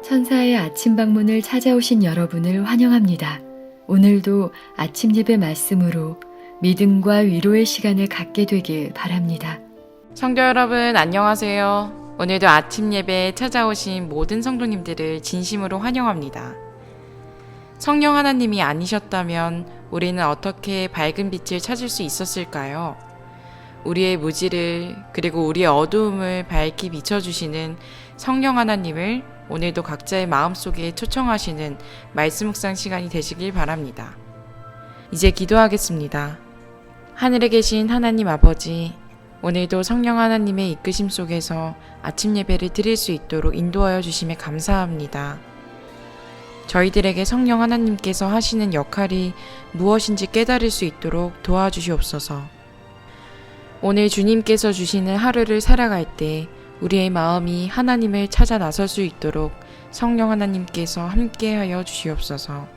천사의 아침 방문을 찾아오신 여러분을 환영합니다. 오늘도 아침 예배 말씀으로 믿음과 위로의 시간을 갖게 되길 바랍니다. 성도 여러분 안녕하세요. 오늘도 아침 예배에 찾아오신 모든 성도님들을 진심으로 환영합니다. 성령 하나님이 아니셨다면 우리는 어떻게 밝은 빛을 찾을 수 있었을까요? 우리의 무지를 그리고 우리의 어두움을 밝히 비춰주시는 성령 하나님을 오늘도 각자의 마음속에 초청하시는 말씀 묵상 시간이 되시길 바랍니다. 이제 기도하겠습니다. 하늘에 계신 하나님 아버지, 오늘도 성령 하나님의 이끄심 속에서 아침 예배를 드릴 수 있도록 인도하여 주심에 감사합니다. 저희들에게 성령 하나님께서 하시는 역할이 무엇인지 깨달을 수 있도록 도와주시옵소서. 오늘 주님께서 주시는 하루를 살아갈 때 우리의 마음이 하나님을 찾아 나설 수 있도록 성령 하나님께서 함께하여 주시옵소서.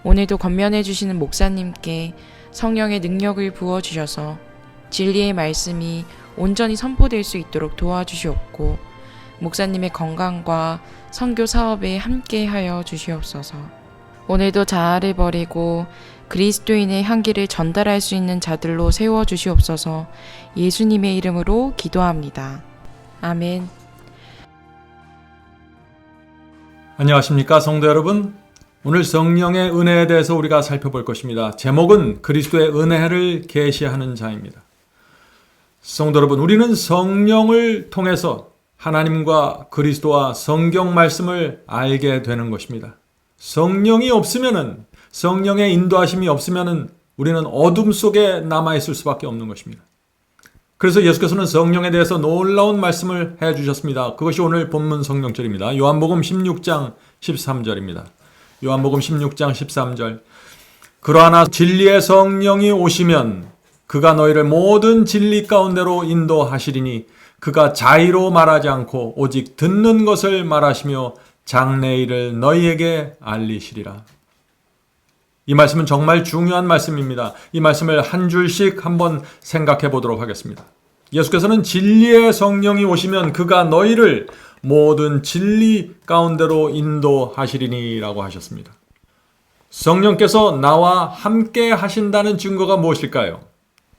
오늘도 권면해 주시는 목사님께 성령의 능력을 부어주셔서 진리의 말씀이 온전히 선포될 수 있도록 도와주시옵고 목사님의 건강과 선교 사업에 함께하여 주시옵소서. 오늘도 자아를 버리고 그리스도인의 향기를 전달할 수 있는 자들로 세워주시옵소서. 예수님의 이름으로 기도합니다. 아멘. 안녕하십니까 성도 여러분. 오늘 성령의 은혜에 대해서 우리가 살펴볼 것입니다. 제목은 그리스도의 은혜를 계시하는 자입니다. 성도 여러분, 우리는 성령을 통해서 하나님과 그리스도와 성경 말씀을 알게 되는 것입니다. 성령이 없으면은, 성령의 인도하심이 없으면은 우리는 어둠 속에 남아있을 수밖에 없는 것입니다. 그래서 예수께서는 성령에 대해서 놀라운 말씀을 해주셨습니다. 그것이 오늘 본문 성령절입니다. 요한복음 16장 13절입니다. 요한복음 16장 13절. 그러나 진리의 성령이 오시면 그가 너희를 모든 진리 가운데로 인도하시리니 그가 자의로 말하지 않고 오직 듣는 것을 말하시며 장래의 일을 너희에게 알리시리라. 이 말씀은 정말 중요한 말씀입니다. 이 말씀을 한 줄씩 한번 생각해 보도록 하겠습니다. 예수께서는 진리의 성령이 오시면 그가 너희를 모든 진리 가운데로 인도하시리니 라고 하셨습니다. 성령께서 나와 함께 하신다는 증거가 무엇일까요?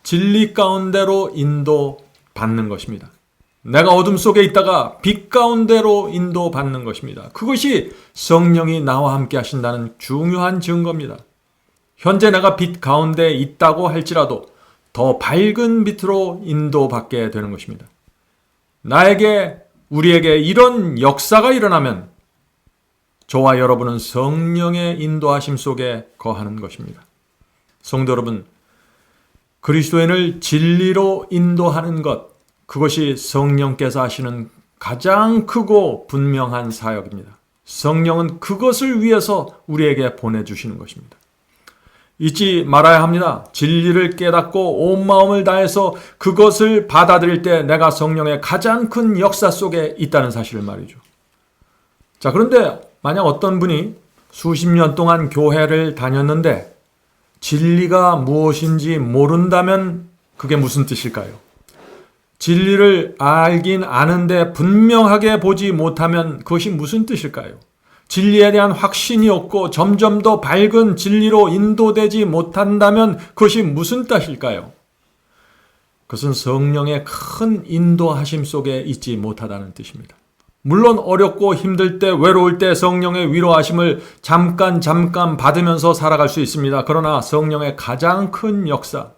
진리 가운데로 인도받는 것입니다. 내가 어둠 속에 있다가 빛 가운데로 인도받는 것입니다. 그것이 성령이 나와 함께 하신다는 중요한 증거입니다. 현재 내가 빛 가운데 있다고 할지라도 더 밝은 빛으로 인도받게 되는 것입니다. 우리에게 이런 역사가 일어나면 저와 여러분은 성령의 인도하심 속에 거하는 것입니다. 성도 여러분, 그리스도인을 진리로 인도하는 것, 그것이 성령께서 하시는 가장 크고 분명한 사역입니다. 성령은 그것을 위해서 우리에게 보내주시는 것입니다. 잊지 말아야 합니다. 진리를 깨닫고 온 마음을 다해서 그것을 받아들일 때 내가 성령의 가장 큰 역사 속에 있다는 사실을 말이죠. 자, 그런데 만약 어떤 분이 수십 년 동안 교회를 다녔는데 진리가 무엇인지 모른다면 그게 무슨 뜻일까요? 진리를 알긴 아는데 분명하게 보지 못하면 그것이 무슨 뜻일까요? 진리에 대한 확신이 없고 점점 더 밝은 진리로 인도되지 못한다면 그것이 무슨 뜻일까요? 그것은 성령의 큰 인도하심 속에 있지 못하다는 뜻입니다. 물론 어렵고 힘들 때, 외로울 때 성령의 위로하심을 잠깐 받으면서 살아갈 수 있습니다. 그러나 성령의 가장 큰 역사,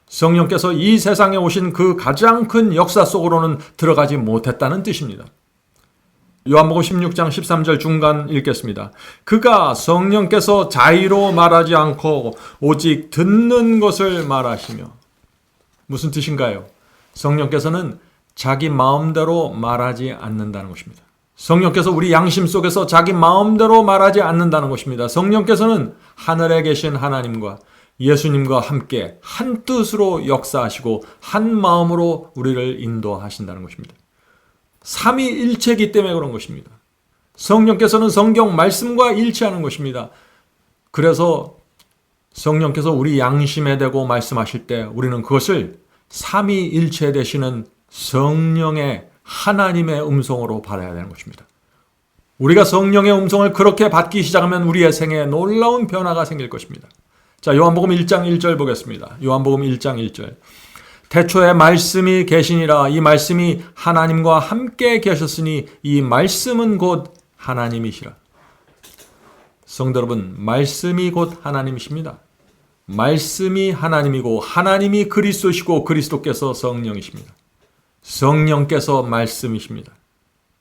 성령께서 이 세상에 오신 그 가장 큰 역사 속으로는 들어가지 못했다는 뜻입니다. 요한복음 16장 13절 중간 읽겠습니다. 그가 성령께서 자의로 말하지 않고 오직 듣는 것을 말하시며. 무슨 뜻인가요? 성령께서는 자기 마음대로 말하지 않는다는 것입니다. 성령께서 우리 양심 속에서 자기 마음대로 말하지 않는다는 것입니다. 성령께서는 하늘에 계신 하나님과 예수님과 함께 한 뜻으로 역사하시고 한 마음으로 우리를 인도하신다는 것입니다. 삼위일체이기 때문에 그런 것입니다. 성령께서는 성경 말씀과 일치하는 것입니다. 그래서 성령께서 우리 양심에 대고 말씀하실 때 우리는 그것을 삼위일체 되시는 성령의 하나님의 음성으로 받아야 되는 것입니다. 우리가 성령의 음성을 그렇게 받기 시작하면 우리의 생애에 놀라운 변화가 생길 것입니다. 자, 요한복음 1장 1절 보겠습니다. 요한복음 1장 1절. 태초에 말씀이 계시니라. 이 말씀이 하나님과 함께 계셨으니 이 말씀은 곧 하나님이시라. 성도 여러분, 말씀이 곧 하나님이십니다. 말씀이 하나님이고 하나님이 그리스도시고 그리스도께서 성령이십니다. 성령께서 말씀이십니다.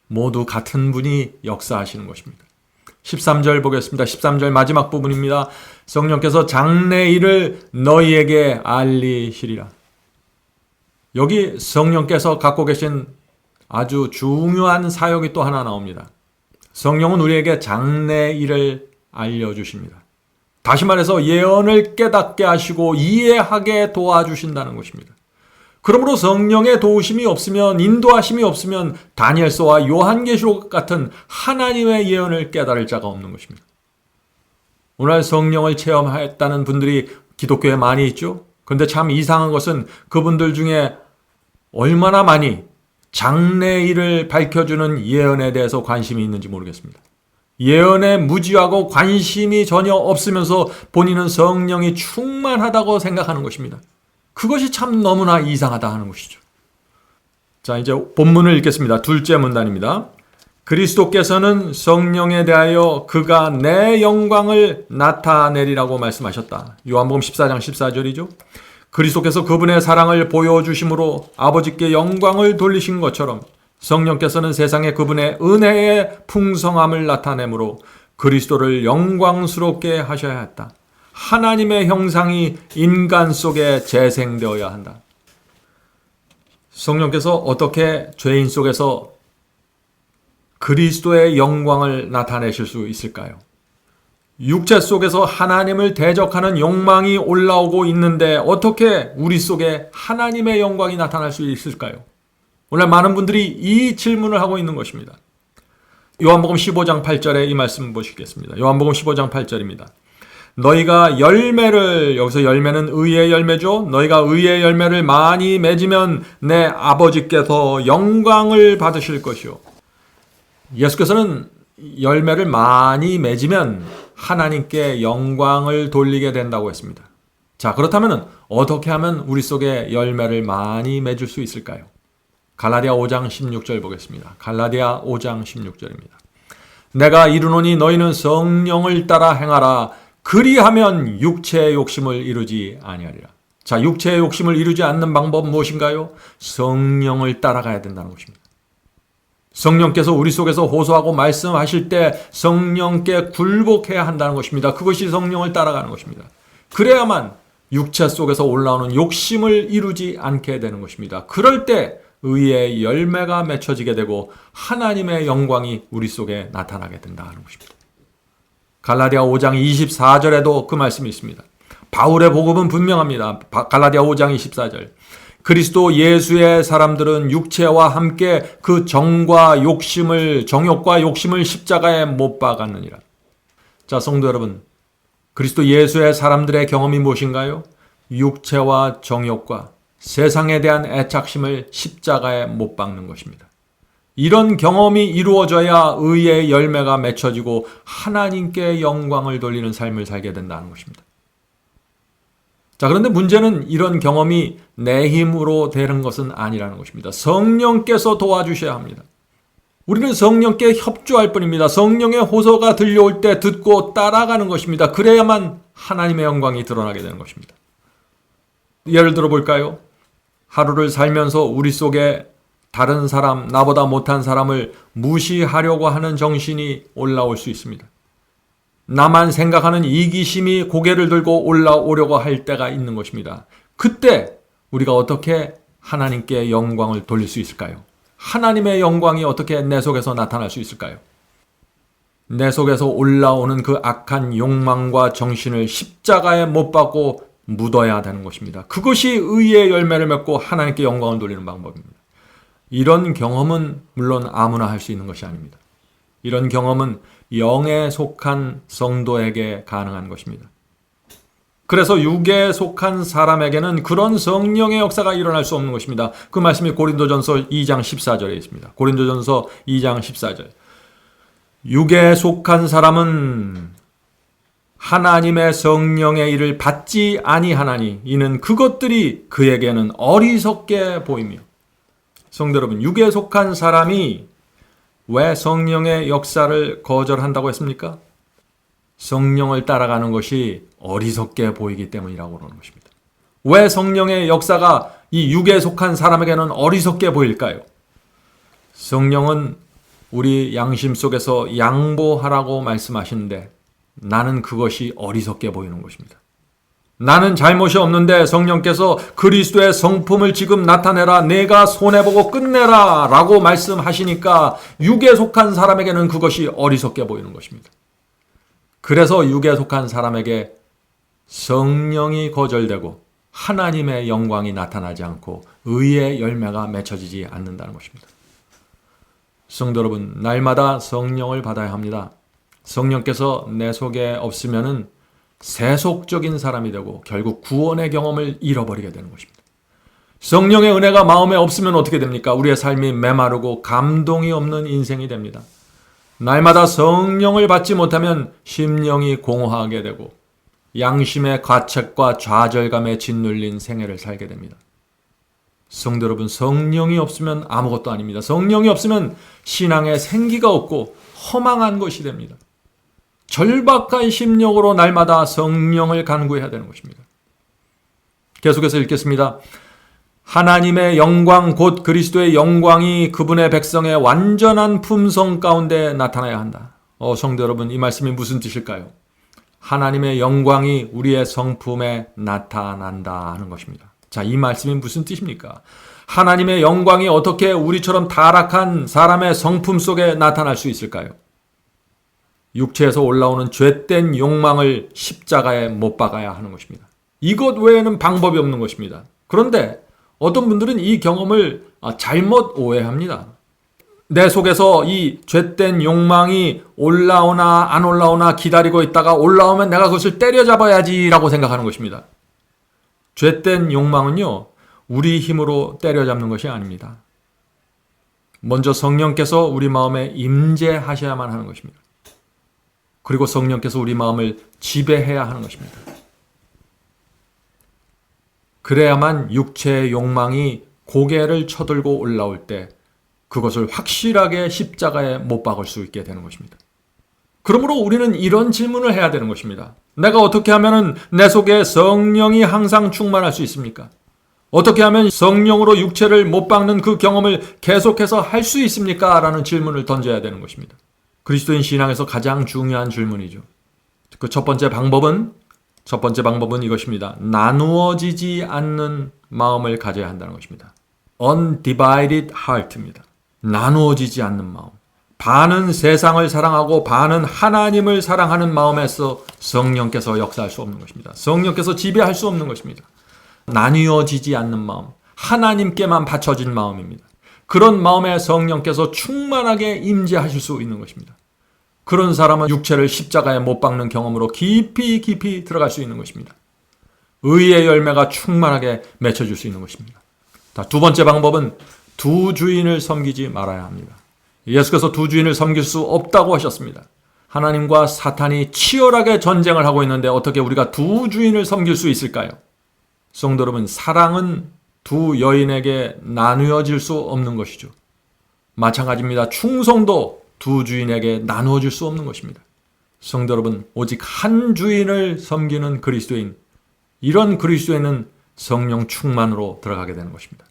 모두 같은 분이 역사하시는 것입니다. 13절 보겠습니다. 13절 마지막 부분입니다. 성령께서 장래일을 너희에게 알리시리라. 여기 성령께서 갖고 계신 아주 중요한 사역이 또 하나 나옵니다. 성령은 우리에게 장래일을 알려주십니다. 다시 말해서 예언을 깨닫게 하시고 이해하게 도와주신다는 것입니다. 그러므로 성령의 도우심이 없으면, 인도하심이 없으면 다니엘서와 요한계시록 같은 하나님의 예언을 깨달을 자가 없는 것입니다. 오늘 성령을 체험했다는 분들이 기독교에 많이 있죠. 그런데 참 이상한 것은 그분들 중에 얼마나 많이 장래일을 밝혀주는 예언에 대해서 관심이 있는지 모르겠습니다. 예언에 무지하고 관심이 전혀 없으면서 본인은 성령이 충만하다고 생각하는 것입니다. 그것이 참 너무나 이상하다 하는 것이죠. 자, 이제 본문을 읽겠습니다. 둘째 문단입니다. 그리스도께서는 성령에 대하여 그가 내 영광을 나타내리라고 말씀하셨다. 요한복음 14장 14절이죠. 그리스도께서 그분의 사랑을 보여주심으로 아버지께 영광을 돌리신 것처럼 성령께서는 세상에 그분의 은혜의 풍성함을 나타내므로 그리스도를 영광스럽게 하셔야 했다. 하나님의 형상이 인간 속에 재생되어야 한다. 성령께서 어떻게 죄인 속에서 그리스도의 영광을 나타내실 수 있을까요? 육체 속에서 하나님을 대적하는 욕망이 올라오고 있는데 어떻게 우리 속에 하나님의 영광이 나타날 수 있을까요? 오늘 많은 분들이 이 질문을 하고 있는 것입니다. 요한복음 15장 8절에 이 말씀 보시겠습니다. 요한복음 15장 8절입니다. 너희가 열매를, 여기서 열매는 의의 열매죠. 너희가 의의 열매를 많이 맺으면 내 아버지께서 영광을 받으실 것이요. 예수께서는 열매를 많이 맺으면 하나님께 영광을 돌리게 된다고 했습니다. 자, 그렇다면 어떻게 하면 우리 속에 열매를 많이 맺을 수 있을까요? 갈라디아 5장 16절 보겠습니다. 갈라디아 5장 16절입니다. 내가 이르노니 너희는 성령을 따라 행하라. 그리하면 육체의 욕심을 이루지 아니하리라. 자, 육체의 욕심을 이루지 않는 방법은 무엇인가요? 성령을 따라가야 된다는 것입니다. 성령께서 우리 속에서 호소하고 말씀하실 때 성령께 굴복해야 한다는 것입니다. 그것이 성령을 따라가는 것입니다. 그래야만 육체 속에서 올라오는 욕심을 이루지 않게 되는 것입니다. 그럴 때 의의 열매가 맺혀지게 되고 하나님의 영광이 우리 속에 나타나게 된다는 것입니다. 갈라디아 5장 24절에도 그 말씀이 있습니다. 바울의 복음은 분명합니다. 갈라디아 5장 24절. 그리스도 예수의 사람들은 육체와 함께 그 정욕과 욕심을 십자가에 못 박았느니라. 자, 성도 여러분, 그리스도 예수의 사람들의 경험이 무엇인가요? 육체와 정욕과 세상에 대한 애착심을 십자가에 못 박는 것입니다. 이런 경험이 이루어져야 의의 열매가 맺혀지고 하나님께 영광을 돌리는 삶을 살게 된다는 것입니다. 자, 그런데 문제는 이런 경험이 내 힘으로 되는 것은 아니라는 것입니다. 성령께서 도와주셔야 합니다. 우리는 성령께 협조할 뿐입니다. 성령의 호소가 들려올 때 듣고 따라가는 것입니다. 그래야만 하나님의 영광이 드러나게 되는 것입니다. 예를 들어 볼까요? 하루를 살면서 우리 속에 다른 사람, 나보다 못한 사람을 무시하려고 하는 정신이 올라올 수 있습니다. 나만 생각하는 이기심이 고개를 들고 올라오려고 할 때가 있는 것입니다. 그때 우리가 어떻게 하나님께 영광을 돌릴 수 있을까요? 하나님의 영광이 어떻게 내 속에서 나타날 수 있을까요? 내 속에서 올라오는 그 악한 욕망과 정신을 십자가에 못 박고 묻어야 되는 것입니다. 그것이 의의 열매를 맺고 하나님께 영광을 돌리는 방법입니다. 이런 경험은 물론 아무나 할 수 있는 것이 아닙니다. 이런 경험은 영에 속한 성도에게 가능한 것입니다. 그래서 육에 속한 사람에게는 그런 성령의 역사가 일어날 수 없는 것입니다. 그 말씀이 고린도전서 2장 14절에 있습니다. 고린도전서 2장 14절. 육에 속한 사람은 하나님의 성령의 일을 받지 아니하나니 이는 그것들이 그에게는 어리석게 보이며. 성도 여러분, 육에 속한 사람이 왜 성령의 역사를 거절한다고 했습니까? 성령을 따라가는 것이 어리석게 보이기 때문이라고 그러는 것입니다. 왜 성령의 역사가 이 육에 속한 사람에게는 어리석게 보일까요? 성령은 우리 양심 속에서 양보하라고 말씀하시는데 나는 그것이 어리석게 보이는 것입니다. 나는 잘못이 없는데 성령께서 그리스도의 성품을 지금 나타내라, 내가 손해보고 끝내라 라고 말씀하시니까 육에 속한 사람에게는 그것이 어리석게 보이는 것입니다. 그래서 육에 속한 사람에게 성령이 거절되고 하나님의 영광이 나타나지 않고 의의 열매가 맺혀지지 않는다는 것입니다. 성도 여러분, 날마다 성령을 받아야 합니다. 성령께서 내 속에 없으면은 세속적인 사람이 되고 결국 구원의 경험을 잃어버리게 되는 것입니다. 성령의 은혜가 마음에 없으면 어떻게 됩니까? 우리의 삶이 메마르고 감동이 없는 인생이 됩니다. 날마다 성령을 받지 못하면 심령이 공허하게 되고 양심의 가책과 좌절감에 짓눌린 생애를 살게 됩니다. 성도 여러분, 성령이 없으면 아무것도 아닙니다. 성령이 없으면 신앙에 생기가 없고 허망한 것이 됩니다. 절박한 심령으로 날마다 성령을 간구해야 되는 것입니다. 계속해서 읽겠습니다. 하나님의 영광 곧 그리스도의 영광이 그분의 백성의 완전한 품성 가운데 나타나야 한다. 성도 여러분, 이 말씀이 무슨 뜻일까요? 하나님의 영광이 우리의 성품에 나타난다 하는 것입니다. 자, 이 말씀이 무슨 뜻입니까? 하나님의 영광이 어떻게 우리처럼 타락한 사람의 성품 속에 나타날 수 있을까요? 육체에서 올라오는 죄된 욕망을 십자가에 못 박아야 하는 것입니다. 이것 외에는 방법이 없는 것입니다. 그런데 어떤 분들은 이 경험을 잘못 오해합니다. 내 속에서 이 죄된 욕망이 올라오나 안 올라오나 기다리고 있다가 올라오면 내가 그것을 때려잡아야지 라고 생각하는 것입니다. 죄된 욕망은요, 우리 힘으로 때려잡는 것이 아닙니다. 먼저 성령께서 우리 마음에 임재하셔야만 하는 것입니다. 그리고 성령께서 우리 마음을 지배해야 하는 것입니다. 그래야만 육체의 욕망이 고개를 쳐들고 올라올 때 그것을 확실하게 십자가에 못 박을 수 있게 되는 것입니다. 그러므로 우리는 이런 질문을 해야 되는 것입니다. 내가 어떻게 하면 내 속에 성령이 항상 충만할 수 있습니까? 어떻게 하면 성령으로 육체를 못 박는 그 경험을 계속해서 할 수 있습니까? 라는 질문을 던져야 되는 것입니다. 그리스도인 신앙에서 가장 중요한 질문이죠. 그 첫 번째 방법은 이것입니다. 나누어지지 않는 마음을 가져야 한다는 것입니다. Undivided heart입니다. 나누어지지 않는 마음. 반은 세상을 사랑하고 반은 하나님을 사랑하는 마음에서 성령께서 역사할 수 없는 것입니다. 성령께서 지배할 수 없는 것입니다. 나뉘어지지 않는 마음, 하나님께만 바쳐진 마음입니다. 그런 마음에 성령께서 충만하게 임재하실 수 있는 것입니다. 그런 사람은 육체를 십자가에 못 박는 경험으로 깊이 들어갈 수 있는 것입니다. 의의 열매가 충만하게 맺혀질 수 있는 것입니다. 두 번째 방법은 두 주인을 섬기지 말아야 합니다. 예수께서 두 주인을 섬길 수 없다고 하셨습니다. 하나님과 사탄이 치열하게 전쟁을 하고 있는데 어떻게 우리가 두 주인을 섬길 수 있을까요? 성도 여러분, 사랑은 두 여인에게 나누어질 수 없는 것이죠. 마찬가지입니다. 충성도 두 주인에게 나누어질 수 없는 것입니다. 성도 여러분, 오직 한 주인을 섬기는 그리스도인, 이런 그리스도인은 성령 충만으로 들어가게 되는 것입니다.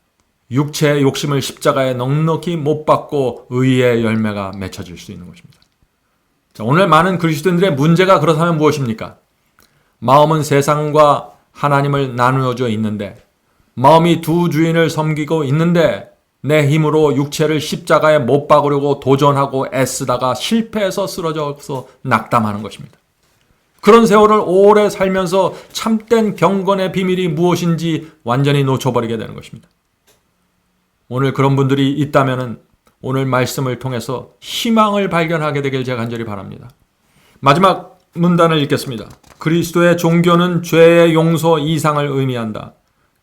육체의 욕심을 십자가에 넉넉히 못 박고 의의 열매가 맺혀질 수 있는 것입니다. 자, 오늘 많은 그리스도인들의 문제가 그렇다면 무엇입니까? 마음은 세상과 하나님을 나누어져 있는데, 마음이 두 주인을 섬기고 있는데 내 힘으로 육체를 십자가에 못 박으려고 도전하고 애쓰다가 실패해서 쓰러져서 낙담하는 것입니다. 그런 세월을 오래 살면서 참된 경건의 비밀이 무엇인지 완전히 놓쳐버리게 되는 것입니다. 오늘 그런 분들이 있다면 오늘 말씀을 통해서 희망을 발견하게 되길 제가 간절히 바랍니다. 마지막 문단을 읽겠습니다. 그리스도의 종교는 죄의 용서 이상을 의미한다.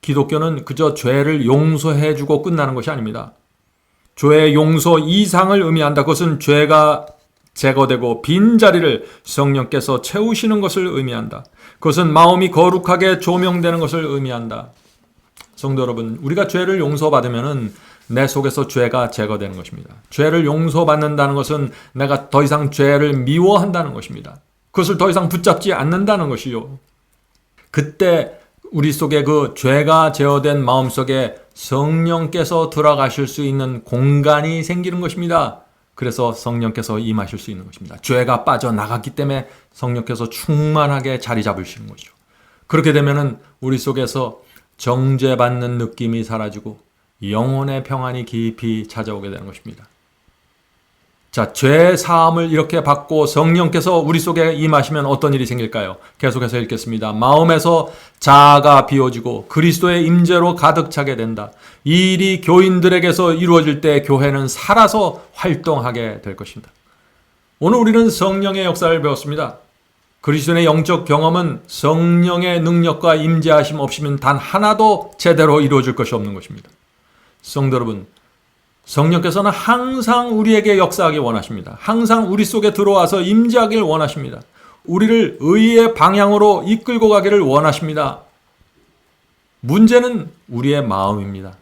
기독교는 그저 죄를 용서해주고 끝나는 것이 아닙니다. 죄의 용서 이상을 의미한다. 그것은 죄가 제거되고 빈자리를 성령께서 채우시는 것을 의미한다. 그것은 마음이 거룩하게 조명되는 것을 의미한다. 성도 여러분, 우리가 죄를 용서받으면 내 속에서 죄가 제거되는 것입니다. 죄를 용서받는다는 것은 내가 더 이상 죄를 미워한다는 것입니다. 그것을 더 이상 붙잡지 않는다는 것이요. 그때 우리 속에 그 죄가 제어된 마음속에 성령께서 들어가실 수 있는 공간이 생기는 것입니다. 그래서 성령께서 임하실 수 있는 것입니다. 죄가 빠져나갔기 때문에 성령께서 충만하게 자리 잡으시는 거죠. 그렇게 되면은 우리 속에서 정죄받는 느낌이 사라지고 영혼의 평안이 깊이 찾아오게 되는 것입니다. 자, 죄 사함을 이렇게 받고 성령께서 우리 속에 임하시면 어떤 일이 생길까요? 계속해서 읽겠습니다. 마음에서 자아가 비워지고 그리스도의 임재로 가득 차게 된다. 이 일이 교인들에게서 이루어질 때 교회는 살아서 활동하게 될 것입니다. 오늘 우리는 성령의 역사를 배웠습니다. 그리스도의 영적 경험은 성령의 능력과 임재하심 없이면 단 하나도 제대로 이루어질 것이 없는 것입니다. 성도 여러분, 성령께서는 항상 우리에게 역사하기 원하십니다. 항상 우리 속에 들어와서 임재하기를 원하십니다. 우리를 의의 방향으로 이끌고 가기를 원하십니다. 문제는 우리의 마음입니다.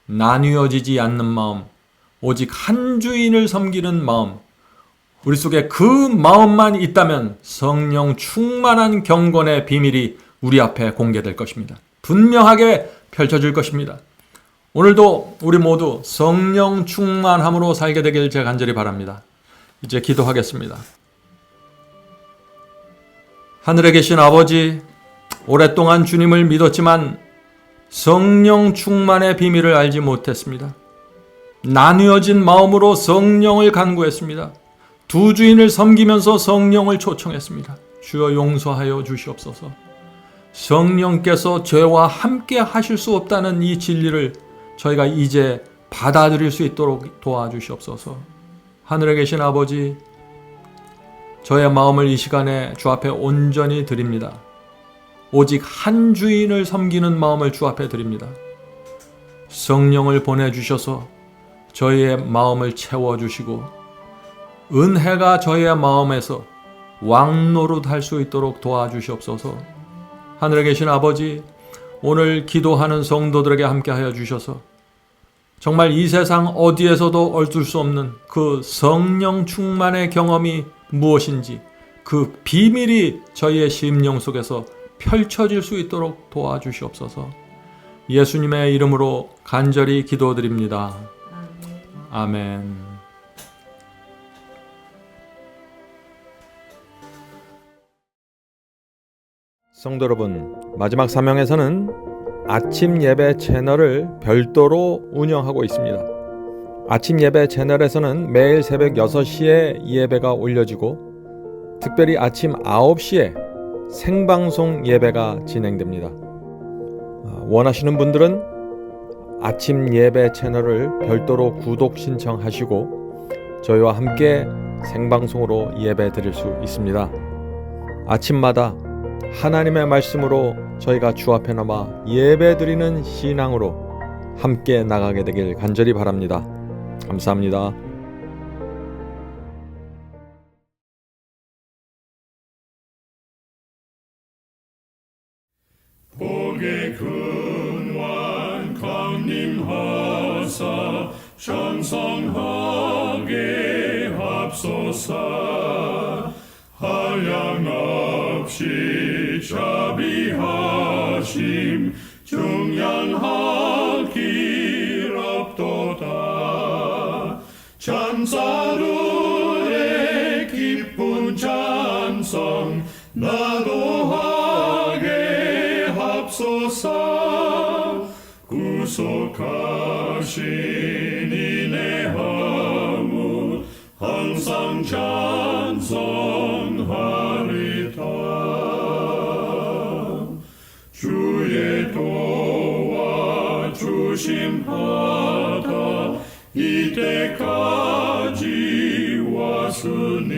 나뉘어지지 않는 마음, 오직 한 주인을 섬기는 마음, 우리 속에 그 마음만 있다면 성령 충만한 경건의 비밀이 우리 앞에 공개될 것입니다. 분명하게 펼쳐질 것입니다. 오늘도 우리 모두 성령 충만함으로 살게 되길 제가 간절히 바랍니다. 이제 기도하겠습니다. 하늘에 계신 아버지, 오랫동안 주님을 믿었지만 성령 충만의 비밀을 알지 못했습니다. 나뉘어진 마음으로 성령을 간구했습니다. 두 주인을 섬기면서 성령을 초청했습니다. 주여 용서하여 주시옵소서. 성령께서 죄와 함께 하실 수 없다는 이 진리를 저희가 이제 받아들일 수 있도록 도와주시옵소서. 하늘에 계신 아버지, 저의 마음을 이 시간에 주 앞에 온전히 드립니다. 오직 한 주인을 섬기는 마음을 주 앞에 드립니다. 성령을 보내주셔서 저희의 마음을 채워주시고 은혜가 저희의 마음에서 왕노릇할 수 있도록 도와주시옵소서. 하늘에 계신 아버지, 오늘 기도하는 성도들에게 함께하여 주셔서 정말 이 세상 어디에서도 얻을 수 없는 그 성령 충만의 경험이 무엇인지 그 비밀이 저희의 심령 속에서 펼쳐질 수 있도록 도와주시옵소서. 예수님의 이름으로 간절히 기도드립니다. 아멘. 성도 여러분, 마지막 사명에서는 아침 예배 채널을 별도로 운영하고 있습니다. 아침 예배 채널에서는 매일 새벽 6시에 예배가 올려지고 특별히 아침 9시에 생방송 예배가 진행됩니다. 원하시는 분들은 아침 예배 채널을 별도로 구독 신청하시고 저희와 함께 생방송으로 예배 드릴 수 있습니다. 아침마다 하나님의 말씀으로 저희가 주 앞에 나와 예배 드리는 신앙으로 함께 나가게 되길 간절히 바랍니다. 감사합니다. 복의 근원 강림하사 찬송하게 합소서. 한량없이 자비하심 중량할 길 없도다. 찬사들의 기쁜 찬송 나도하게 합소서. 구속하신 이내 허물 항상 찬송하리다. 주의 도와주심 받아 이때까지 왔으니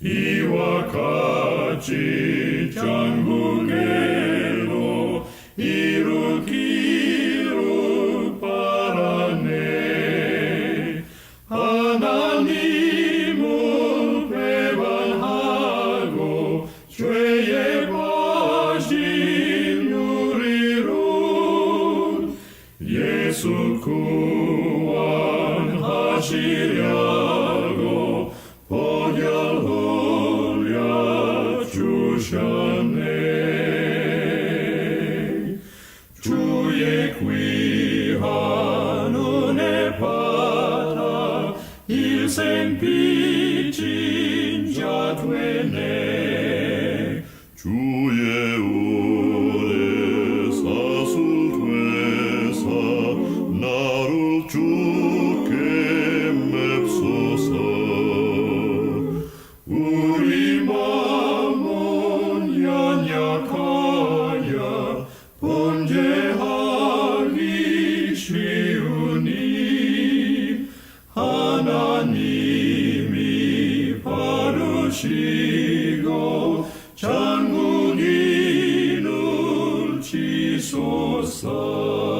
이와 같이 전국에로 이루기를 바라네. 하나님 하시려고 번열 흘려 주셨네. 주의 귀한 은혜 받아 일생 빚진 자 되네. 주의 은혜 사슬 되사 나를 주께 맵소서. 우리 마음은 연약하여 범죄하기 쉬우니 하나님이 바르시고 장군인을 지소서.